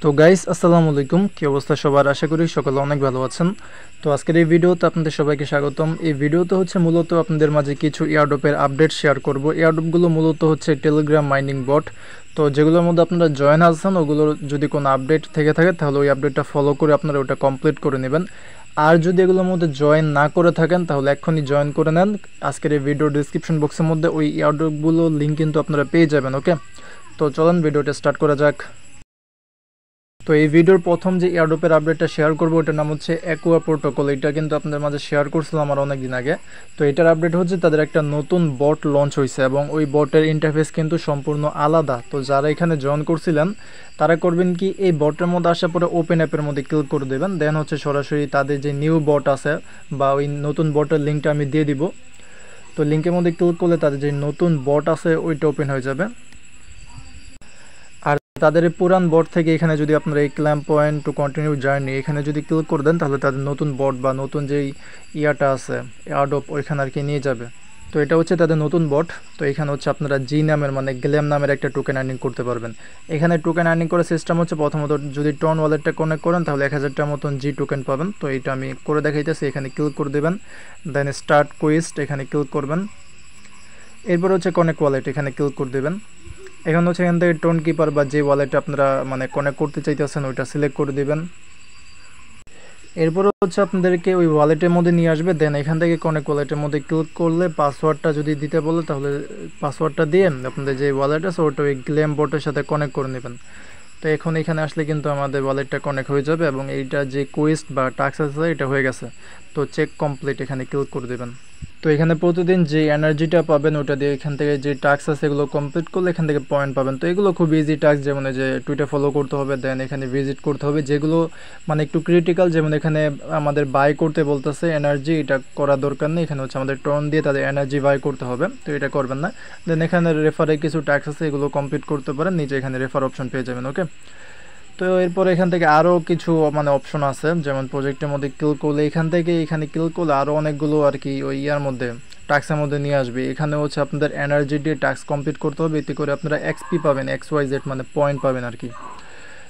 তো গাইস আসসালামু আলাইকুম, কি অবস্থা সবার? আশা করি সকলে অনেক ভালো আছেন। তো আজকের এই ভিডিওতে আপনাদের সবাইকে স্বাগতম। এই ভিডিওতে হচ্ছে মূলত আপনাদের মাঝে কিছু এয়ারড্রপের আপডেট শেয়ার করব। এয়ারড্রপগুলো মূলত হচ্ছে টেলিগ্রাম মাইনিং বট। তো যেগুলোর মধ্যে আপনারা জয়েন আছেন ওগুলোর যদি কোনো আপডেট থেকে থাকে তাহলে ওই আপডেটটা ফলো করে আপনারা ওটা কমপ্লিট করে নেবেন। আর যদি এগুলোর মধ্যে জয়েন না করে থাকেন তাহলে এক্ষুনি জয়েন করে নেন। আজকের এই ভিডিও ডিসক্রিপশন বক্সের মধ্যে ওই এয়ারড্রপগুলো লিঙ্ক কিন্তু আপনারা পেয়ে যাবেন। ওকে, তো চলুন ভিডিওটা স্টার্ট করা যাক। তো এই ভিডিওর প্রথম যে এয়ারড্রপের আপডেটটা শেয়ার করবো ওটার নাম হচ্ছে অ্যাকুয়া প্রোটোকল। এটা কিন্তু আপনাদের মাঝে শেয়ার করছিলাম আমার অনেক দিন আগে। তো এটার আপডেট হচ্ছে তাদের একটা নতুন বট লঞ্চ হয়েছে এবং ওই বটের ইন্টারফেস কিন্তু সম্পূর্ণ আলাদা। তো যারা এখানে জয়েন করছিলেন তারা করবেন কি, এই বটের মধ্যে আসার পরে ওপেন অ্যাপের মধ্যে ক্লিক করে দেবেন। দেন হচ্ছে সরাসরি তাদের যে নিউ বট আছে বা ওই নতুন বটের লিঙ্কটা আমি দিয়ে দিব। তো লিঙ্কের মধ্যে ক্লিক করলে তাদের যে নতুন বট আছে ওইটা ওপেন হয়ে যাবে। আর তাদের পুরান বট থেকে এখানে যদি আপনারা এই clamp point to continue journey এখানে যদি ক্লিক করে দেন তাহলে তাদের নতুন বট বা নতুন যেই ইয়াটা আছে এয়ারড্রপ ওইখানে আর কি নিয়ে যাবে। তো এটা হচ্ছে তাদের নতুন বট। তো এখানে হচ্ছে আপনারা জি নামের মানে গ্ল্যাম নামের একটা টোকেন আর্নিং করতে পারবেন। এখানে টোকেন আর্নিং করার সিস্টেম হচ্ছে প্রথমত যদি টন ওয়ালেটটা কানেক্ট করেন তাহলে 1000টার মতন জি টোকেন পাবেন। তো এটা আমি করে দেখাইতেছি। এখানে ক্লিক করে দেবেন, দেন স্টার্ট কুইস্ট এখানে ক্লিক করবেন। এরপর হচ্ছে কানেক্ট ওয়ালেট এখানে ক্লিক করে দেবেন। এখন হচ্ছে এখান থেকে টোন কিপার বা যে ওয়ালেট আপনারা মানে কানেক্ট করতে চাইতেছেন ওইটা সিলেক্ট করে দিবেন। এরপর হচ্ছে আপনাদেরকে ওই ওয়ালেটের মধ্যে নিয়ে আসবে। দেন এখান থেকে কানেক্ট ওয়ালেটের মধ্যে ক্লিক করলে পাসওয়ার্ডটা যদি দিতে বলে তাহলে পাসওয়ার্ডটা দিয়ে আপনাদের যে ওয়ালেট আছে ওটা ওই গ্ল্যাম বটের সাথে কানেক্ট করে নেবেন। তো এখন এখানে আসলে কিন্তু আমাদের ওয়ালেটটা কানেক্ট হয়ে যাবে এবং এইটা যে কোয়েস্ট বা টাস্ক আছে এটা হয়ে গেছে। তো চেক কমপ্লিট এখানে ক্লিক করে দেবেন। তো এখানে প্রতিদিন যে এনার্জিটা পাবেন ওটা দিয়ে এখান থেকে যে টাস্ক আছে এগুলো কমপ্লিট করলে এখান থেকে পয়েন্ট পাবেন। তো এগুলো খুব ইজি টাস্ক, যেমন যে টুইটার ফলো করতে হবে, দেন এখানে ভিজিট করতে হবে। যেগুলো মানে একটু ক্রিটিক্যাল, যেমন এখানে আমাদের বাই করতে বলতেছে এনার্জি, এটা করার দরকার নেই। এখানে হচ্ছে আমাদের টর্ন দিয়ে তাদের এনার্জি বাই করতে হবে, তো এটা করবেন না। দেন এখানে রেফারে কিছু টাস্ক আছে এগুলো কমপ্লিট করতে পারেন, নিচে এখানে রেফার অপশন পেয়ে যাবেন। ওকে, তো এরপর এখান থেকে আরও কিছু মানে অপশন আছে, যেমন প্রজেক্টের মধ্যে ক্লিক করলে এখান থেকে এখানে ক্লিক করলে আরও অনেকগুলো আর কি ওই ইয়ার মধ্যে টাস্কের মধ্যে নিয়ে আসবে। এখানে হচ্ছে আপনাদের এনার্জি দিয়ে টাস্ক কমপ্লিট করতে হবে, এতে করে আপনারা এক্সপি পাবেন, XYZ মানে পয়েন্ট পাবেন আর কি।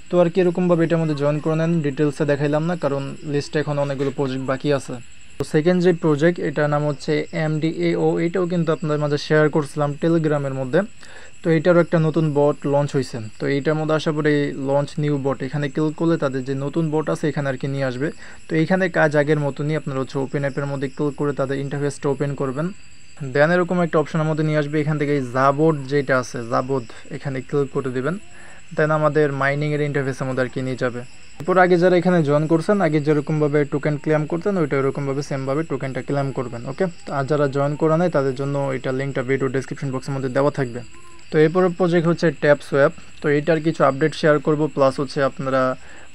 তো আর কি এরকমভাবে এটার মধ্যে জয়েন করে নেন। ডিটেলসে দেখাইলাম না কারণ লিস্টে এখন অনেকগুলো প্রজেক্ট বাকি আছে। তো সেকেন্ড যে প্রজেক্ট এটার নাম হচ্ছে MDAO। এটাও কিন্তু আপনাদের মাঝে শেয়ার করছিলাম টেলিগ্রামের মধ্যে। তো এইটারও একটা নতুন বট লঞ্চ হয়েছে। তো এইটার মধ্যে আসার পরে লঞ্চ নিউ বট এখানে ক্লিক করলে তাদের যে নতুন বট আছে এখানে আর কি নিয়ে আসবে। তো এইখানে কাজ আগের মতনই, আপনারা হচ্ছে ওপেন অ্যাপের মধ্যে ক্লিক করে তাদের ইন্টারফেসটা ওপেন করবেন। দেন এরকম একটা অপশনের মধ্যে নিয়ে আসবে। এখান থেকে এই জাবোড যেটা আছে জাবোড এখানে ক্লিক করে দেবেন। দেন আমাদের মাইনিংয়ের ইন্টারফেসের মধ্যে আর কি নিয়ে যাবে। এরপর আগে যারা এখানে জয়েন করছেন আগে যেরকমভাবে টোকেন ক্লেম করতেন ওইটা এরকমভাবে সেমভাবে টোকেনটা ক্লেম করবেন। ওকে, আর যারা জয়েন করা নেই তাদের জন্য এটা লিঙ্কটা ভিডিও ডেসক্রিপশন বক্সের মধ্যে দেওয়া থাকবে। তো এরপরের প্রজেক্ট হচ্ছে ট্যাপ সোয়াপ। তো এইটার কিছু আপডেট শেয়ার করব, প্লাস হচ্ছে আপনারা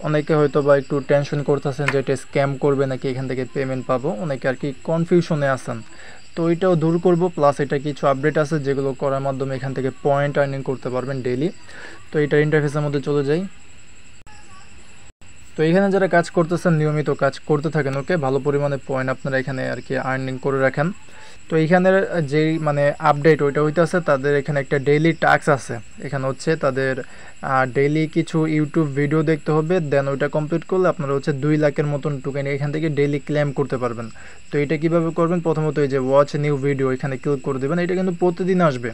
অনেকে হয়তো বা একটু টেনশন করতেছেন যে এটা স্ক্যাম করবে নাকি এখান থেকে পেমেন্ট পাবো, অনেকে আর কি কনফিউশনে আছেন। তো এটাও দূর করব, প্লাস এটা কিছু আপডেট আছে যেগুলো করার মাধ্যমে এখান থেকে পয়েন্ট আর্নিং করতে পারবেন ডেইলি। তো এটার ইন্টারফেসের মধ্যে চলে যাই। তো এখানে যারা কাজ করতেছেন নিয়মিত কাজ করতে থাকেন, ওকে, ভালো পরিমাণে পয়েন্ট আপনারা এখানে আর কি আর্নিং করে রাখেন। তো এইখানের যেই মানে আপডেট ওইটা হইতেছে তাদের এখানে একটা ডেইলি টাস্ক আছে। এখানে হচ্ছে তাদের ডেইলি কিছু ইউটিউব ভিডিও দেখতে হবে, দেন ওইটা কমপ্লিট করলে আপনারা হচ্ছে 2 লাখের মতন টোকেন এখান থেকে ডেইলি ক্লেম করতে পারবেন। তো এটা কীভাবে করবেন, প্রথমত এই যে ওয়াচ নিউ ভিডিও এখানে ক্লিক করে দেবেন। এটা কিন্তু প্রতিদিন আসবে।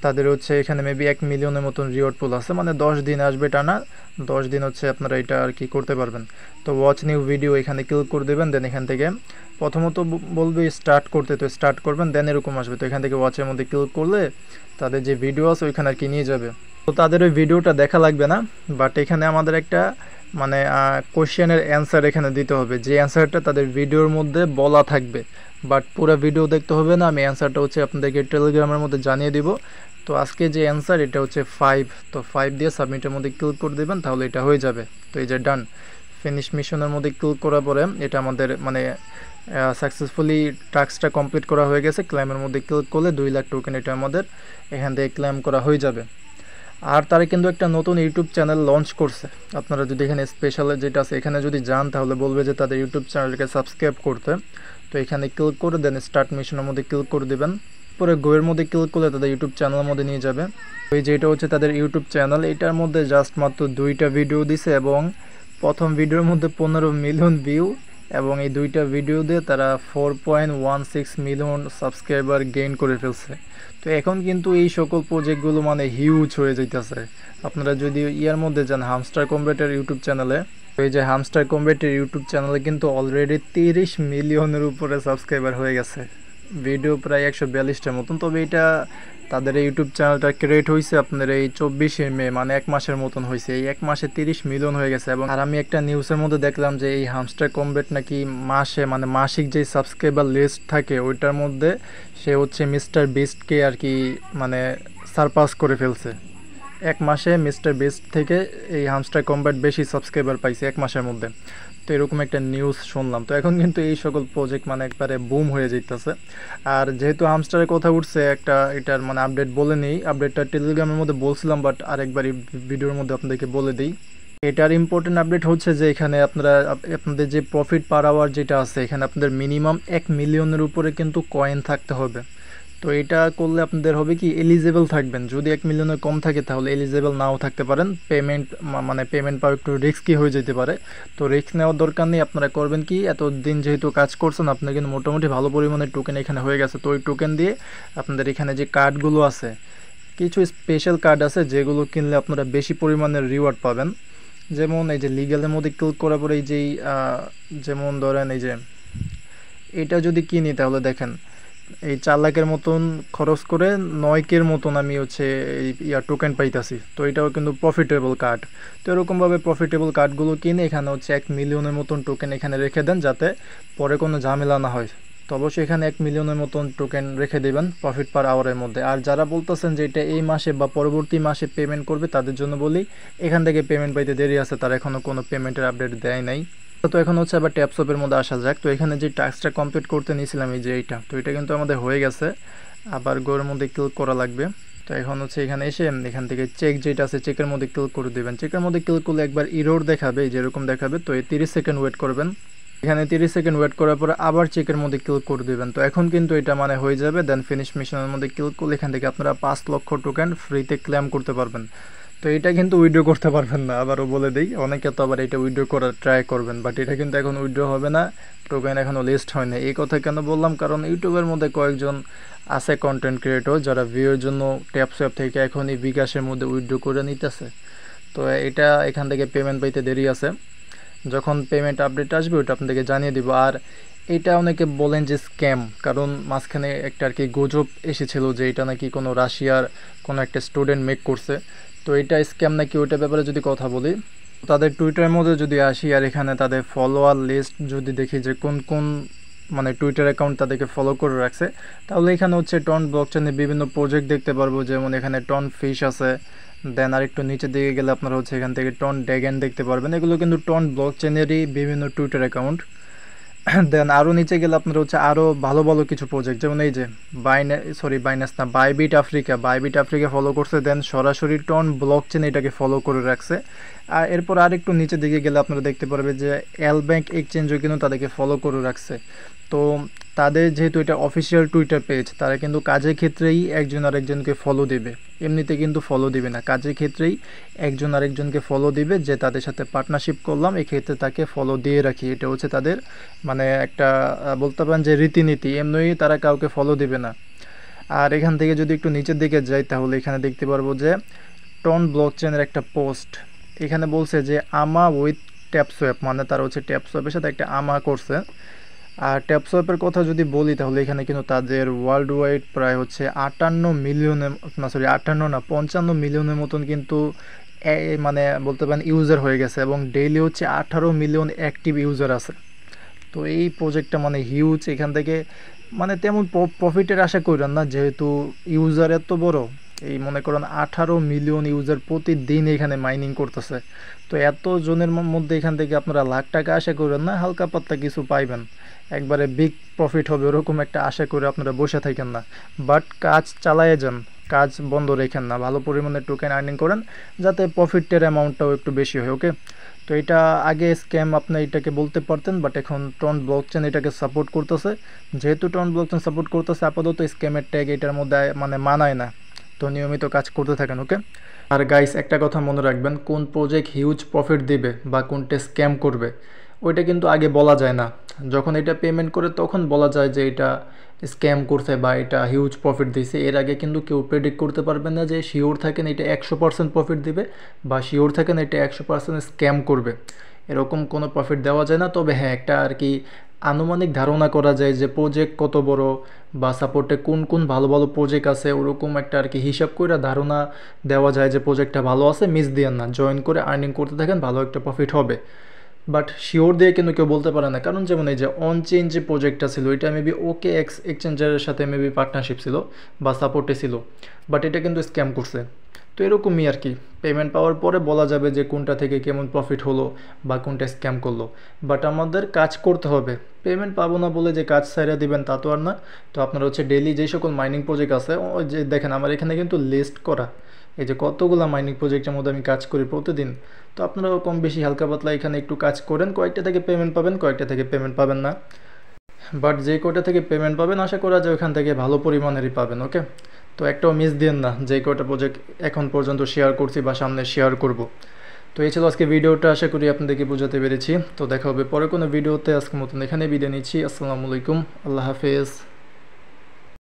তাদের হচ্ছে এখানে মেবি 1 মিলিয়নের মতন রিওয়ার্ড পুল আছে, মানে 10 দিন আসবে টানা, 10 দিন হচ্ছে আপনারা এটা আর কি করতে পারবেন। তো ওয়াচ নিউ ভিডিও এখানে ক্লিক করে দেবেন। দেন এখান থেকে প্রথমত বলবে স্টার্ট করতে, তো স্টার্ট করবেন। দেন এরকম আসবে। তো এখান থেকে ওয়াচের মধ্যে ক্লিক করলে তাদের যে ভিডিও আছে ওইখানে আর কি নিয়ে যাবে। তো তাদের ওই ভিডিওটা দেখা লাগবে না, বাট এখানে আমাদের একটা মানে কোশ্চেনের অ্যান্সার এখানে দিতে হবে, যে অ্যান্সারটা তাদের ভিডিওর মধ্যে বলা থাকবে, বাট পুরো ভিডিও দেখতে হবে না। আমি অ্যান্সারটা হচ্ছে আপনাদেরকে টেলিগ্রামের মধ্যে জানিয়ে দিব। তো আজকে যে অ্যান্সার এটা হচ্ছে 5। তো 5 দিয়ে সাবমিটের মধ্যে ক্লিক করে দেবেন, তাহলে এটা হয়ে যাবে। তো এই যে ডান ফিনিশ মিশনের মধ্যে ক্লিক করার পরে এটা আমাদের মানে সাকসেসফুলি টাস্কটা কমপ্লিট করা হয়ে গেছে। ক্লেমের মধ্যে ক্লিক করলে 2 লাখ টোকেন এটা আমাদের এখান থেকে ক্লেম করা হয়ে যাবে। আর তারা কিন্তু একটা নতুন ইউটিউব চ্যানেল লঞ্চ করছে। আপনারা যদি এখানে স্পেশাল যেটা আছে এখানে যদি যান তাহলে বলবে যে তাদের ইউটিউব চ্যানেলকে সাবস্ক্রাইব করতে। তো এখানে ক্লিক করে দেন স্টার্ট মিশনের মধ্যে ক্লিক করে দেবেন। এরপরে গোয়ের মধ্যে ক্লিক করলে তাদের ইউটিউব চ্যানেলের মধ্যে নিয়ে যাবে। ওই যেটা হচ্ছে তাদের ইউটিউব চ্যানেল, এটার মধ্যে জাস্ট মাত্র 2টা ভিডিও দিছে এবং প্রথম ভিডিওর মধ্যে 15 মিলিয়ন ভিউ এবং এই 2টা ভিডিও দিয়ে তারা 4.16 মিলিয়ন সাবস্ক্রাইবার গেইন করে ফেলছে। তো এখন কিন্তু এই সকল প্রজেক্টগুলো মানে হিউজ হয়ে যাইতেছে। আপনারা যদি ইয়ার মধ্যে যান হামস্টার কম্ব্যাটের ইউটিউব চ্যানেলে, এই যে হামস্টার কম্ব্যাটের ইউটিউব চ্যানেলে কিন্তু অলরেডি 30 মিলিয়নের উপরে সাবস্ক্রাইবার হয়ে গেছে, ভিডিও প্রায় 142টার মতন। তবে এটা তাদের এই ইউটিউব চ্যানেলটা ক্রিয়েট হয়েছে আপনার এই 24শে মে, মানে 1 মাসের মতন হয়েছে। এই 1 মাসে 30 মিলিয়ন হয়ে গেছে। এবং আর আমি একটা নিউজের মধ্যে দেখলাম যে এই হামস্টার কম্ব্যাট নাকি মাসে মানে মাসিক যে সাবস্ক্রাইবার লিস্ট থাকে ওইটার মধ্যে সে হচ্ছে মিস্টার বিস্টকে আর কি মানে সারপাস করে ফেলছে। 1 মাসে মিস্টার বিস্ট থেকে এই হামস্টার কম্ব্যাট বেশি সাবস্ক্রাইবার পাইছে 1 মাসের মধ্যে। তো এরকম একটা নিউজ শুনলাম। তো এখন কিন্তু এই সকল প্রজেক্ট মানে একবারে বুম হয়ে যেতেছে। আর যেহেতু হামস্টারের কথা উঠছে, একটা এটার মানে আপডেট বলে নেই। আপডেটটা টেলিগ্রামের মধ্যে বলছিলাম, বাট আরেকবার এই ভিডিওর মধ্যে আপনাদেরকে বলে দিই। এটার ইম্পর্টেন্ট আপডেট হচ্ছে যে এখানে আপনাদের যে প্রফিট পার আওয়ার যেটা আছে, এখানে আপনাদের মিনিমাম 1 মিলিয়নের উপরে কিন্তু কয়েন থাকতে হবে। তো এটা করলে আপনাদের হবে কি এলিজেবল থাকবেন। যদি 1 মিলিয়নের কম থাকে তাহলে এলিজেবল নাও থাকতে পারেন। পেমেন্ট পাওয়া একটু রিস্কি হয়ে যেতে পারে। তো রিস্ক নেওয়ার দরকার নেই। আপনারা করবেন কি, এতদিন যেহেতু কাজ করছেন আপনার কিন্তু মোটামুটি ভালো পরিমাণে টোকেন এখানে হয়ে গেছে। তো ওই টোকেন দিয়ে আপনাদের এখানে যে কার্ডগুলো আছে, কিছু স্পেশাল কার্ড আছে যেগুলো কিনলে আপনারা বেশি পরিমাণের রিওয়ার্ড পাবেন। যেমন এই যে লিগ্যালের মধ্যে ক্লিক করার পরে এই যেই যেমন ধরেন এই যে এটা যদি কিনি তাহলে দেখেন এই 4 লাখের মতন খরচ করে 9K মতন আমি হচ্ছে এই টোকেন পাইতাছি। তো এটাও কিন্তু প্রফিটেবল কার্ড। তো এরকমভাবে প্রফিটেবল কার্ডগুলো কিনে এখানে হচ্ছে 1 মিলিয়নের মতন টোকেন এখানে রেখে দেন, যাতে পরে কোনো ঝামেলা না হয়। তো অবশ্যই এখানে 1 মিলিয়নের মতন টোকেন রেখে দেবেন প্রফিট পার আওয়ারের মধ্যে। আর যারা বলতেছেন যে এটা এই মাসে বা পরবর্তী মাসে পেমেন্ট করবে, তাদের জন্য বলি এখান থেকে পেমেন্ট পাইতে দেরি আছে, তারা এখনও কোনো পেমেন্টের আপডেট দেয় নাই। তো এখন হচ্ছে আবার ট্যাপসপের মধ্যে আসা যাক। তো এখানে যে টাস্কটা কমপ্লিট করতে নিয়েছিলাম এই যে এইটা, তো এটা কিন্তু আমাদের হয়ে গেছে। আবার গোয়ের মধ্যে ক্লিক করা লাগবে। তো এখন হচ্ছে এখানে এসে এখান থেকে চেক যেটা আছে চেকের মধ্যে ক্লিক করে দেবেন। চেকের মধ্যে ক্লিক করলে একবার ইরোর দেখাবে, যেরকম দেখাবে। তো এই 30 সেকেন্ড ওয়েট করবেন। এখানে 30 সেকেন্ড ওয়েট করার পরে আবার চেকের মধ্যে ক্লিক করে দেবেন। তো এখন কিন্তু এটা মানে হয়ে যাবে। দেন ফিনিশ মিশনের মধ্যে ক্লিক করলে এখান থেকে আপনারা 5 লক্ষ টোকেন ফ্রিতে ক্লেম করতে পারবেন। তো এটা কিন্তু উইথড্র করতে পারবেন না, আবারও বলে দিই। অনেকে তো আবার এটা উইথড্র করার ট্রাই করবেন, বাট এটা কিন্তু এখন উইথড্র হবে না, টোকেন এখনও লিস্ট হয় না। এই কথা কেন বললাম, কারণ ইউটিউবের মধ্যে কয়েকজন আছে কন্টেন্ট ক্রিয়েটর যারা ভিউয়ের জন্য ট্যাপসঅ্যাপ থেকে এখনই বিকাশের মধ্যে উইথড্র করে নিতেছে। তো এটা এখান থেকে পেমেন্ট পাইতে দেরি আছে। যখন পেমেন্ট আপডেট আসবে ওটা আপনাদেরকে জানিয়ে দিব। আর এটা অনেকে বলেন যে স্ক্যাম, কারণ মাঝখানে একটা আর কি গুজব এসেছিল যে এটা নাকি কোনো রাশিয়ার কোনো একটা স্টুডেন্ট মেক করছে। তো এটা স্ক্যাম নাকি, ওইটার ব্যাপারে যদি কথা বলি, তাদের টুইটারের মধ্যে যদি আসি আর এখানে তাদের ফলোয়ার লিস্ট যদি দেখি যে কোন কোন মানে টুইটার অ্যাকাউন্ট তাদেরকে ফলো করে রাখছে, তাহলে এখানে হচ্ছে টন ব্লকচেনের বিভিন্ন প্রজেক্ট দেখতে পারবো। যেমন এখানে টন ফিশ আছে। দেন আর একটু নিচের দিকে গেলে আপনারা হচ্ছে এখান থেকে টন ড্যাগন দেখতে পারবেন। এগুলো কিন্তু টন ব্লকচেনেরই বিভিন্ন টুইটার অ্যাকাউন্ট। দেন আরও নিচে গেলে আপনারা হচ্ছে আরও ভালো ভালো কিছু প্রজেক্ট, যেমন এই যে বাইবিট আফ্রিকা ফলো করছে। দেন সরাসরি টন ব্লকচেন এটাকে ফলো করে রাখছে। আর এরপর আরেকটু নিচের দিকে গেলে আপনারা দেখতে পারবেন যে এল ব্যাংক এক্সচেঞ্জও কিন্তু তাদেরকে ফলো করে রাখছে। তো তাদের যেহেতু এটা অফিসিয়াল টুইটার পেজ, তারা কিন্তু কাজের ক্ষেত্রেই একজন আরেকজনকে ফলো দেবে, এমনিতে কিন্তু ফলো দিবে না। কাজের ক্ষেত্রেই একজন আরেকজনকে ফলো দিবে, যে তাদের সাথে পার্টনারশিপ করলাম এক্ষেত্রে তাকে ফলো দিয়ে রাখি। এটা হচ্ছে তাদের মানে একটা বলতে পারেন যে রীতিনীতি, এমনিই তারা কাউকে ফলো দিবে না। আর এখান থেকে যদি একটু নিচের দিকে যাই তাহলে এখানে দেখতে পারবো যে টন ব্লকচেনের একটা পোস্ট এখানে বলছে যে আমা উইথ ট্যাপসোয়াপ, মানে তারা হচ্ছে ট্যাপসোয়াপের সাথে একটা আমা করছে। আর ট্যাপসোয়াপের কথা যদি বলি তাহলে এখানে কিন্তু তাদের ওয়ার্ল্ড ওয়াইড প্রায় হচ্ছে 55 মিলিয়নের মতন কিন্তু মানে বলতে পারেন ইউজার হয়ে গেছে, এবং ডেইলি হচ্ছে 18 মিলিয়ন অ্যাক্টিভ ইউজার আছে। তো এই প্রজেক্টটা মানে হিউজ। এখান থেকে মানে তেমন প্রফিটের আশা করেন না, যেহেতু ইউজার এত বড়। এই মনে করেন 18 মিলিয়ন ইউজার প্রতিদিন এখানে মাইনিং করতেছে। তো এত জনের মধ্যে এখান থেকে আপনারা লাখ টাকা আশা করেন না, হালকা পাতলা কিছু পাইবেন। একবারে বিগ প্রফিট হবে ওরকম একটা আশা করে আপনারা বসে থাকেন না, বাট কাজ চালায়ে যান। কাজ বন্ধ রেখেন না, ভালো পরিমাণে টোকেন আর্নিং করেন যাতে প্রফিটের অ্যামাউন্টটাও একটু বেশি হয়। ওকে, তো এটা আগে স্ক্যাম আপনি এটাকে বলতে পারতেন, বাট এখন ট্রন ব্লকচেন এটাকে সাপোর্ট করতেছে। যেহেতু ট্রন ব্লকচেন সাপোর্ট করতেছে, আপাতত স্ক্যামের ট্যাগ এটার মধ্যে মানে মানায় না। তো নিয়মিত কাজ করতে থাকেন। ওকে, আর গাইস একটা কথা মনে রাখবেন, কোন প্রজেক্ট হিউজ প্রফিট দিবে বা কোনটা স্ক্যাম করবে ওইটা কিন্তু আগে বলা যায় না। যখন এটা পেমেন্ট করে তখন বলা যায় যে এটা স্ক্যাম করছে বা এটা হিউজ প্রফিট দিছে। এর আগে কিন্তু কেউ প্রেডিক্ট করতে পারবে না যে শিওর থাকেন এটা 100% প্রফিট দিবে বা শিওর থাকেন এটা 100% স্ক্যাম করবে, এরকম কোনো প্রফিট দেওয়া যায় না। তবে হ্যাঁ, একটা আর কি আনুমানিক ধারণা করা যায় যে প্রজেক্ট কত বড় বা সাপোর্টে কোন কোন ভালো ভালো প্রজেক্ট আছে, ওরকম একটা আর কি হিসাব করে ধারণা দেওয়া যায় যে প্রজেক্টটা ভালো আছে, মিস দিয়েন না, জয়েন করে আর্নিং করতে থাকেন, ভালো একটা প্রফিট হবে। বাট শিওর দিয়ে কিন্তু কেউ বলতে পারে না, কারণ যেমন এই যে অন চেঞ্জ যে প্রজেক্টটা ছিল এটা মেবি ওকে এক্সচেঞ্জারের সাথে মেবি পার্টনারশিপ ছিল বা সাপোর্টে ছিল, বাট এটা কিন্তু স্ক্যাম করছে। তো এরকমই আর কি, পেমেন্ট পাওয়ার পরে বলা যাবে যে কোনটা থেকে কেমন প্রফিট হলো বা কোনটা স্ক্যাম করলো। বাট আমাদের কাজ করতে হবে, পেমেন্ট পাবো না বলে যে কাজ ছাইড়া দিবেন তা তো আর না। তো আপনার হচ্ছে ডেইলি যেই সকল মাইনিং প্রজেক্ট আছে, ওই যে দেখেন আমার এখানে কিন্তু লিস্ট করা, এই যে কতগুলো মাইনিং প্রজেক্টের মধ্যে আমি কাজ করি প্রতিদিন। তো আপনারাও কম বেশি হালকা পাতলা এখানে একটু কাজ করেন, কয়েকটা থেকে পেমেন্ট পাবেন, কয়েকটা থেকে পেমেন্ট পাবেন না। বাট যে কয়টা থেকে পেমেন্ট পাবেন আশা করা যায় ওখান থেকে ভালো পরিমাণেরই পাবেন। ওকে, তো একটাও মিস দিন না, যে কয়টা প্রজেক্ট এখন পর্যন্ত শেয়ার করছি বা সামনে শেয়ার করব। তো এই ছিল আজকে ভিডিওটা, আশা করি আপনাদেরকে বোঝাতে পেরেছি। তো দেখা হবে পরে কোনো ভিডিওতে, আজকের মতন এখানে বিদায় নিচ্ছি। আসসালামু আলাইকুম, আল্লাহ হাফেজ।